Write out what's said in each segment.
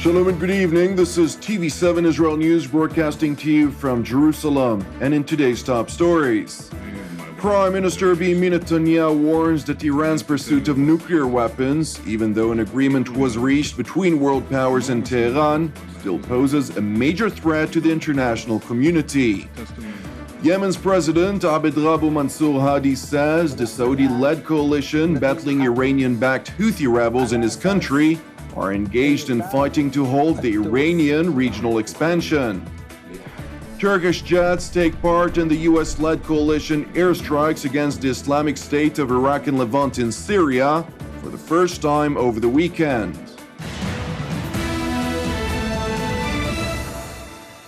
Shalom and good evening. This is TV7 Israel News broadcasting to you from Jerusalem. And in today's top stories, Prime Minister Netanyahu warns that Iran's pursuit of nuclear weapons, even though an agreement was reached between world powers and Tehran, still poses a major threat to the international community. Yemen's President Abd-Rabbu Mansour Hadi says the Saudi-led coalition battling Iranian-backed Houthi rebels in his country are engaged in fighting to halt the Iranian regional expansion. Turkish jets take part in the US-led coalition airstrikes against the Islamic State of Iraq and Levant in Syria for the first time over the weekend.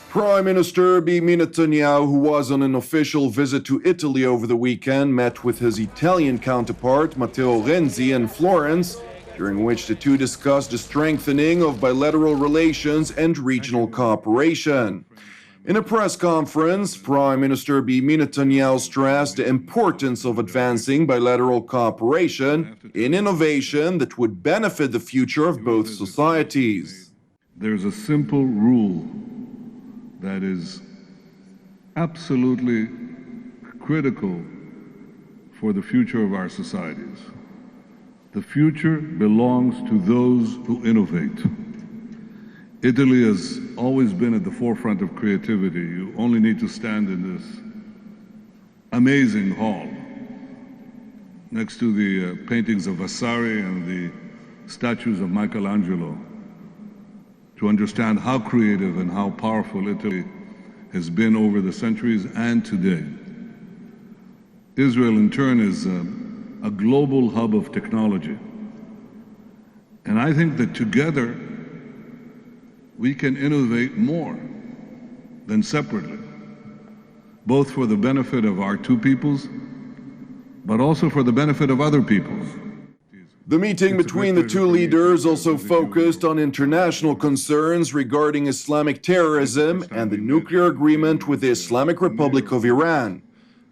Prime Minister Netanyahu, who was on an official visit to Italy over the weekend, met with his Italian counterpart Matteo Renzi in Florence, during which the two discussed the strengthening of bilateral relations and regional cooperation. In a press conference, Prime Minister Netanyahu stressed the importance of advancing bilateral cooperation in innovation that would benefit the future of both societies. There's a simple rule that is absolutely critical for the future of our societies. The future belongs to those who innovate. Italy has always been at the forefront of creativity. You only need to stand in this amazing hall next to the paintings of Vasari and the statues of Michelangelo to understand how creative and how powerful Italy has been over the centuries and today. Israel, in turn, is a global hub of technology. And I think that together we can innovate more than separately, both for the benefit of our two peoples, but also for the benefit of other peoples. The meeting between the two leaders also focused on international concerns regarding Islamic terrorism and the nuclear agreement with the Islamic Republic of Iran.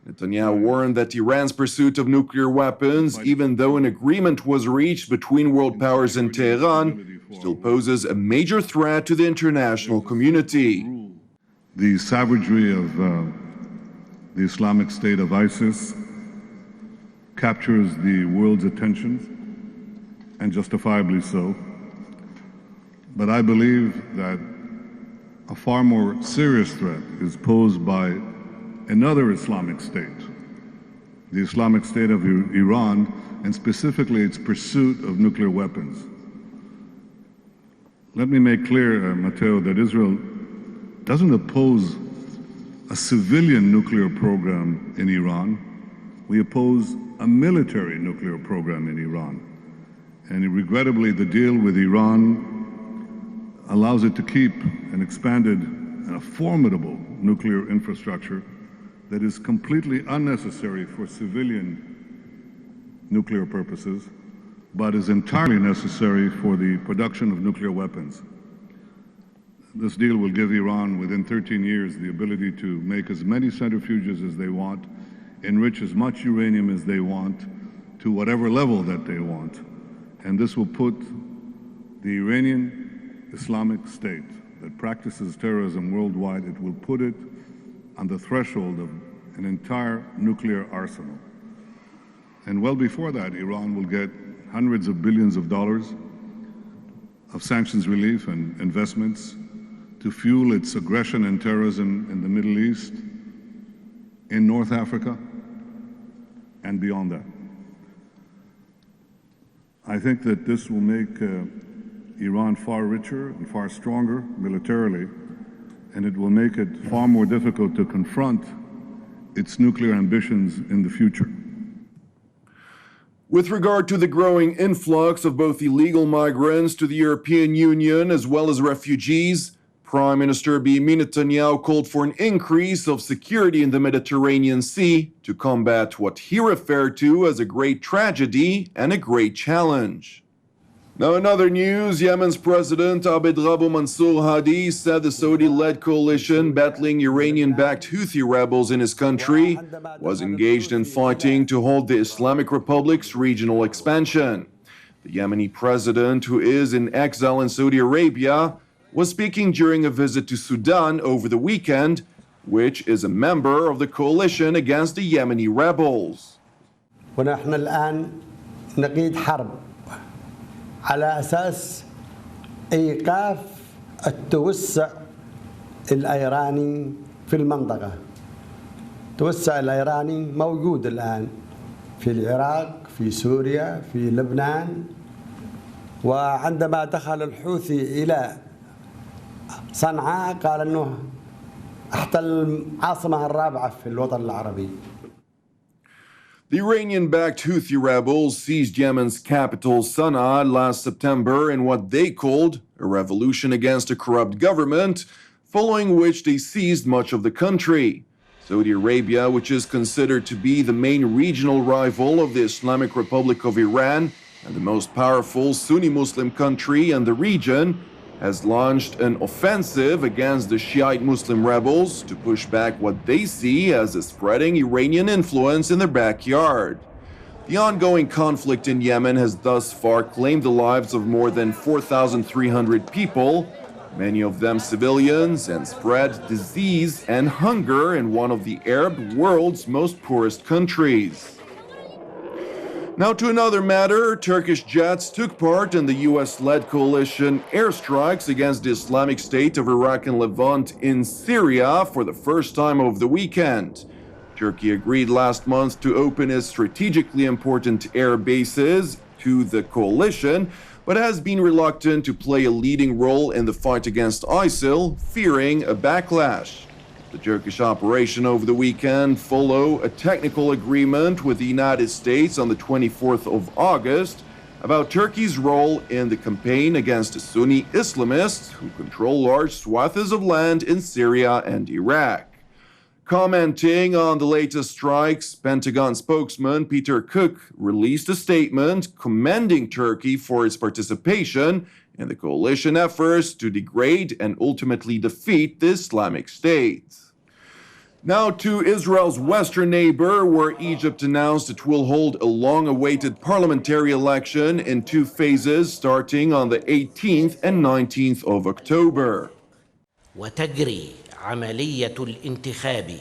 Netanyahu warned that Iran's pursuit of nuclear weapons, even though an agreement was reached between world powers and Tehran, still poses a major threat to the international community. The savagery of the Islamic State of ISIS captures the world's attention, and justifiably so. But I believe that a far more serious threat is posed by another Islamic state, the Islamic State of Iran, and specifically its pursuit of nuclear weapons. Let me make clear, Matteo, that Israel doesn't oppose a civilian nuclear program in Iran. We oppose a military nuclear program in Iran. And regrettably, the deal with Iran allows it to keep an expanded and a formidable nuclear infrastructure that is completely unnecessary for civilian nuclear purposes, but is entirely necessary for the production of nuclear weapons. This deal will give Iran, within 13 years, the ability to make as many centrifuges as they want, enrich as much uranium as they want, to whatever level that they want. And this will put the Iranian Islamic State that practices terrorism worldwide, it will put it on the threshold of an entire nuclear arsenal. And well before that, Iran will get hundreds of billions of dollars of sanctions relief and investments to fuel its aggression and terrorism in the Middle East, in North Africa, and beyond that. I think that this will make Iran far richer and far stronger militarily, and it will make it far more difficult to confront its nuclear ambitions in the future. With regard to the growing influx of both illegal migrants to the European Union as well as refugees, Prime Minister Netanyahu called for an increase of security in the Mediterranean Sea to combat what he referred to as a great tragedy and a great challenge. Now, in other news, Yemen's President Abd-Rabbu Mansour Hadi said the Saudi-led coalition battling Iranian-backed Houthi rebels in his country was engaged in fighting to halt the Islamic Republic's regional expansion. The Yemeni president, who is in exile in Saudi Arabia, was speaking during a visit to Sudan over the weekend, which is a member of the coalition against the Yemeni rebels. ونحن الآن نقيد حرب على أساس إيقاف التوسع الإيراني في المنطقة. التوسع الإيراني موجود الآن في العراق، في سوريا، في لبنان، وعندما دخل الحوثي إلى صنعاء قال أنه احتل العاصمة الرابعة في الوطن العربي. The Iranian-backed Houthi rebels seized Yemen's capital Sana'a last September in what they called a revolution against a corrupt government, following which they seized much of the country. Saudi Arabia, which is considered to be the main regional rival of the Islamic Republic of Iran and the most powerful Sunni Muslim country in the region, has launched an offensive against the Shiite Muslim rebels to push back what they see as a spreading Iranian influence in their backyard. The ongoing conflict in Yemen has thus far claimed the lives of more than 4,300 people, many of them civilians, and spread disease and hunger in one of the Arab world's most poorest countries. Now to another matter, Turkish jets took part in the US-led coalition airstrikes against the Islamic State of Iraq and Levant in Syria for the first time over the weekend. Turkey agreed last month to open its strategically important air bases to the coalition, but has been reluctant to play a leading role in the fight against ISIL, fearing a backlash. The Turkish operation over the weekend followed a technical agreement with the United States on the 24th of August about Turkey's role in the campaign against the Sunni Islamists who control large swaths of land in Syria and Iraq. Commenting on the latest strikes, Pentagon spokesman Peter Cook released a statement commending Turkey for its participation in the coalition efforts to degrade and ultimately defeat the Islamic State. Now to Israel's western neighbor, where Egypt announced it will hold a long-awaited parliamentary election in 2 phases starting on the 18th and 19th of October. وتجري عملية الانتخاب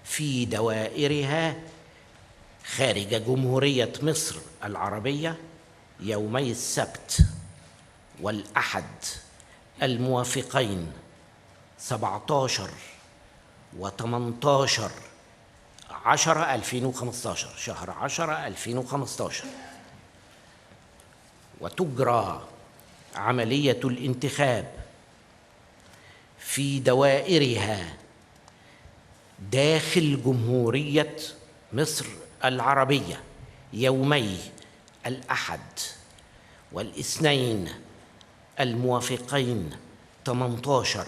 في دوائرها خارج جمهورية مصر العربية يومي السبت والأحد الموافقين 17 و18 10 2015 شهر 10 2015 وتجرى عملية الانتخاب في دوائرها داخل جمهورية مصر العربية يومي الأحد والاثنين الموافقين 18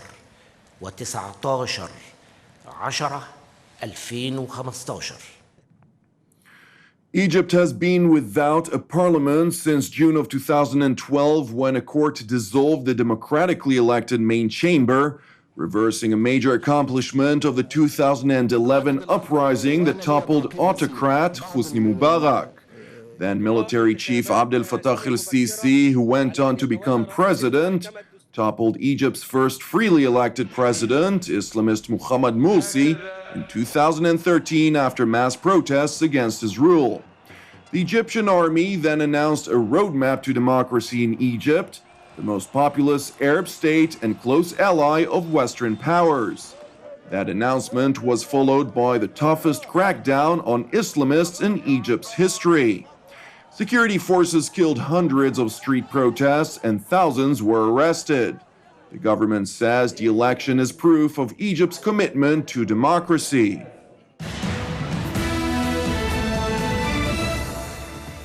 و19 10 2015. Egypt has been without a parliament since June of 2012 when a court dissolved the democratically elected main chamber, reversing a major accomplishment of the 2011 uprising that toppled autocrat Hosni Mubarak. Then military chief Abdel-Fattah el-Sisi, who went on to become president, toppled Egypt's first freely elected president, Islamist Mohamed Morsi, in 2013 after mass protests against his rule. The Egyptian army then announced a roadmap to democracy in Egypt, the most populous Arab state and close ally of Western powers. That announcement was followed by the toughest crackdown on Islamists in Egypt's history. Security forces killed hundreds of street protests and thousands were arrested. The government says the election is proof of Egypt's commitment to democracy.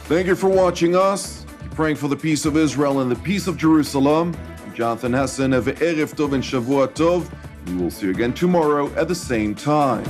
Thank you for watching us. Keep praying for the peace of Israel and the peace of Jerusalem. I'm Jonathan Hassan of Erev Tov and Shavua Tov. We will see you again tomorrow at the same time.